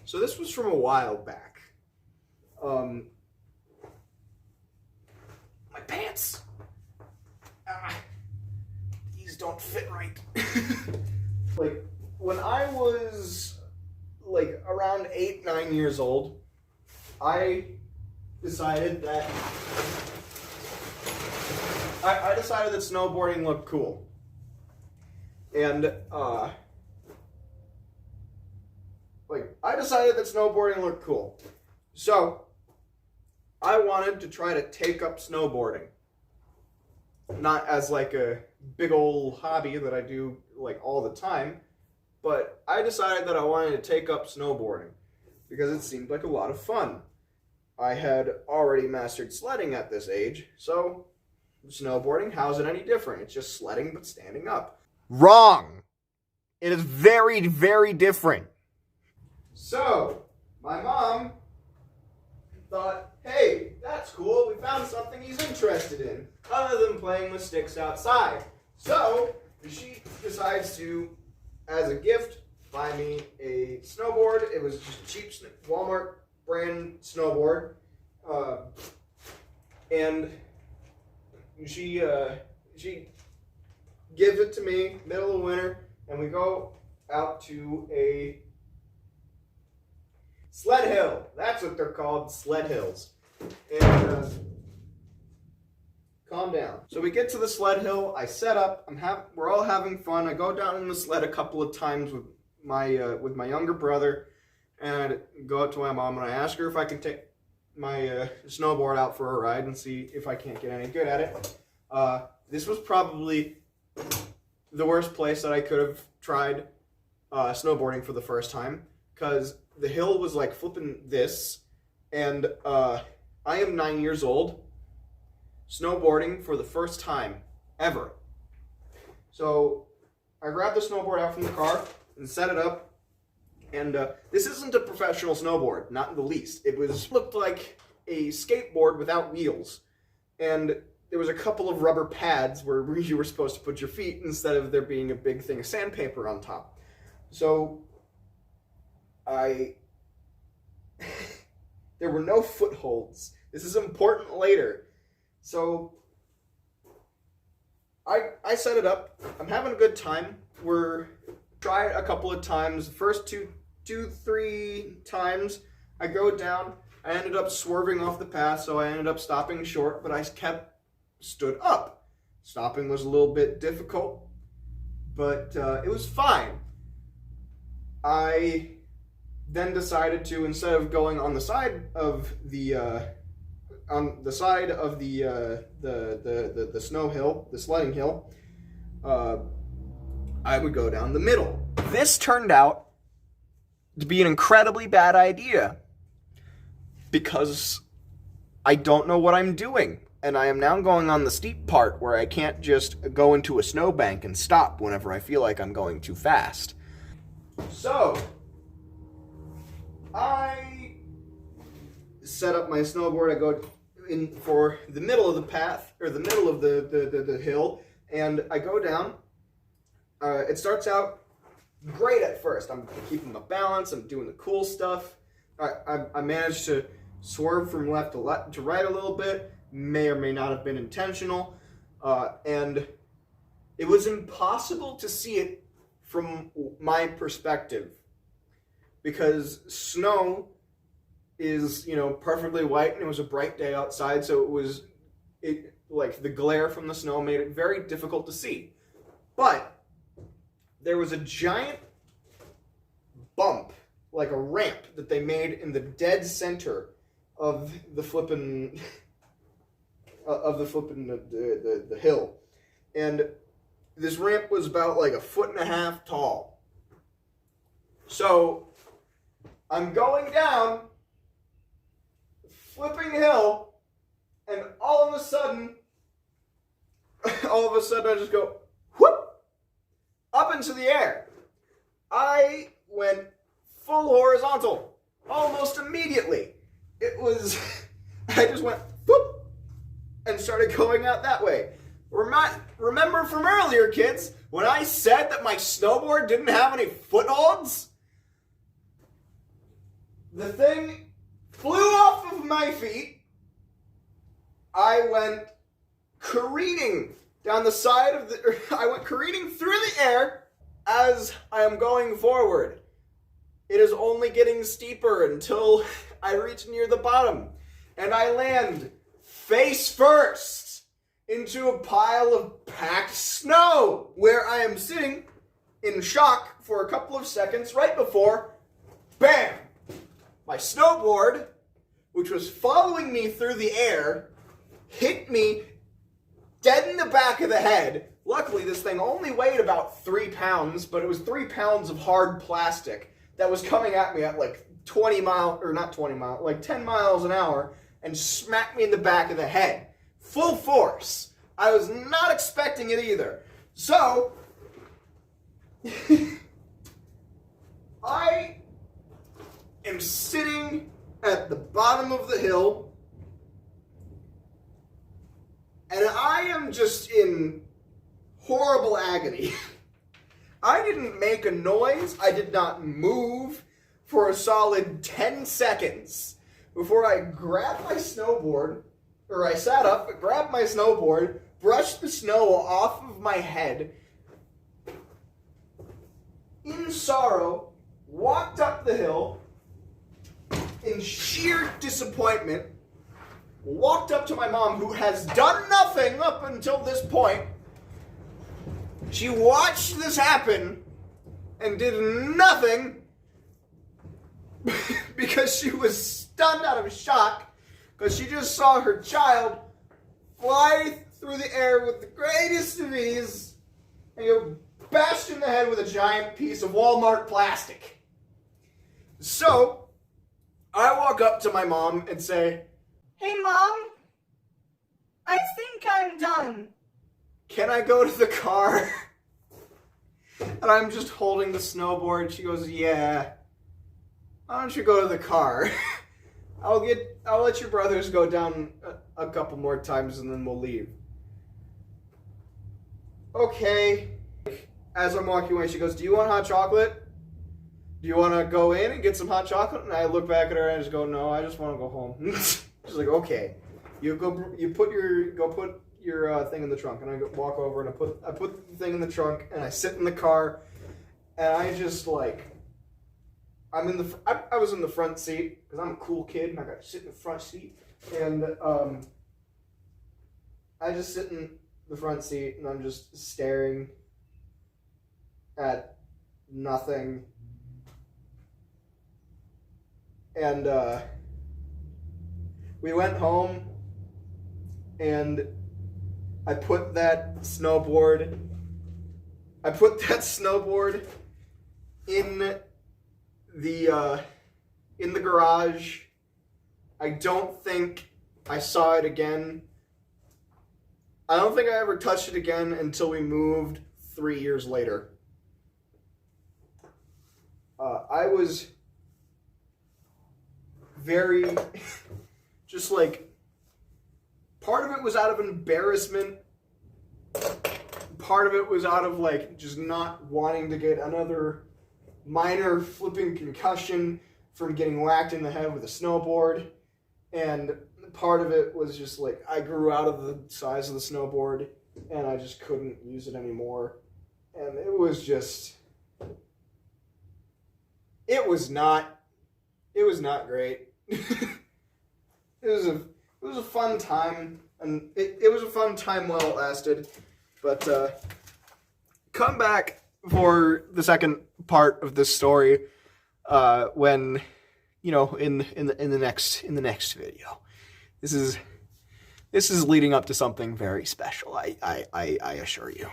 So this was from a while back. My pants. These don't fit right. Like, when I was, like, around 8, 9 years old, I decided that I decided that snowboarding looked cool. And, I decided that snowboarding looked cool. So, I wanted to try to take up snowboarding. Not as, like, a big old hobby that I do, like, all the time, but I decided that I wanted to take up snowboarding because it seemed like a lot of fun. I had already mastered sledding at this age, so snowboarding, how's it any different? It's just sledding but standing up. Wrong! It is very, very different. So, my mom thought, hey, that's cool, we found something he's interested in, other than playing with sticks outside. So, she decides to, as a gift, buy me a snowboard. It was just a cheap Walmart brand snowboard. And she gives it to me, middle of winter, and we go out to a sled hill. That's what they're called, sled hills. And calm down. So we get to the sled hill. I set up. We're all having fun. I go down in the sled a couple of times with my younger brother, and I go up to my mom and I ask her if I can take my snowboard out for a ride and see if I can't get any good at it. This was probably the worst place that I could have tried snowboarding for the first time, because the hill was like flipping this, and I am 9 years old, snowboarding for the first time ever. So I grabbed the snowboard out from the car and set it up. And this isn't a professional snowboard, not in the least. It looked like a skateboard without wheels. And there was a couple of rubber pads where you were supposed to put your feet instead of there being a big thing of sandpaper on top. So there were no footholds. This is important later. So I set it up. I'm having a good time. We're tried a couple of times. The first two, 3 times I go down. I ended up swerving off the path, so I ended up stopping short, but I stood up. Stopping was a little bit difficult, but it was fine. I then decided to, instead of going on the side of the snow hill, the sledding hill, I would go down the middle. This turned out to be an incredibly bad idea because I don't know what I'm doing, and I am now going on the steep part where I can't just go into a snowbank and stop whenever I feel like I'm going too fast. So I set up my snowboard. I go in for the middle of the path, or the middle of the hill, and I go down. It starts out great at first. I'm keeping my balance. I'm doing the cool stuff. I managed to swerve from left to right a little bit. May or may not have been intentional. And it was impossible to see it from my perspective, because snow is, perfectly white, and it was a bright day outside, so like the glare from the snow made it very difficult to see. But there was a giant bump, like a ramp, that they made in the dead center of the flippin' the hill. And this ramp was about like 1.5 feet tall. So I'm going down, flipping hill, and all of a sudden I just go whoop up into the air. I went full horizontal almost immediately. I just went whoop and started going out that way. Remember from earlier, kids, when I said that my snowboard didn't have any footholds? The thing flew off of my feet. I went careening down the side of the... I went careening through the air as I am going forward. It is only getting steeper until I reach near the bottom. And I land face first into a pile of packed snow, where I am sitting in shock for a couple of seconds right before, bam! My snowboard, which was following me through the air, hit me dead in the back of the head. Luckily, this thing only weighed about 3 pounds, but it was 3 pounds of hard plastic that was coming at me at like 10 miles an hour, and smacked me in the back of the head. Full force. I was not expecting it either. So, I am sitting at the bottom of the hill, and I am just in horrible agony. I didn't make a noise. I did not move for a solid 10 seconds before I grabbed my snowboard, or I sat up, grabbed my snowboard, brushed the snow off of my head, in sorrow, walked up the hill, in sheer disappointment, walked up to my mom, who has done nothing up until this point. She watched this happen and did nothing because she was stunned out of shock, because she just saw her child fly through the air with the greatest of ease and get bashed in the head with a giant piece of Walmart plastic. So, I walk up to my mom and say, "Hey, Mom, I think I'm done. Can I go to the car?" And I'm just holding the snowboard. She goes, "Yeah. Why don't you go to the car? I'll let your brothers go down a couple more times and then we'll leave." Okay. As I'm walking away, she goes, "Do you want hot chocolate? Do you want to go in and get some hot chocolate?" And I look back at her and I just go, "No, I just want to go home." She's like, "Okay. You put your thing in the trunk." And I walk over and I put the thing in the trunk and I sit in the car, and I just like, I was in the front seat because I'm a cool kid and I got to sit in the front seat, and I just sit in the front seat and I'm just staring at nothing, and we went home and I put that snowboard in the garage. I don't think I saw it again. I don't think I ever touched it again until we moved 3 years later. I was very, just like, part of it was out of embarrassment. Part of it was out of like just not wanting to get another minor flipping concussion from getting whacked in the head with a snowboard. And part of it was just like I grew out of the size of the snowboard and I just couldn't use it anymore. And it was not great. It was a fun time, and it was a fun time while it lasted. But come back for the second part of this story when, in the next video. This is leading up to something very special. I assure you.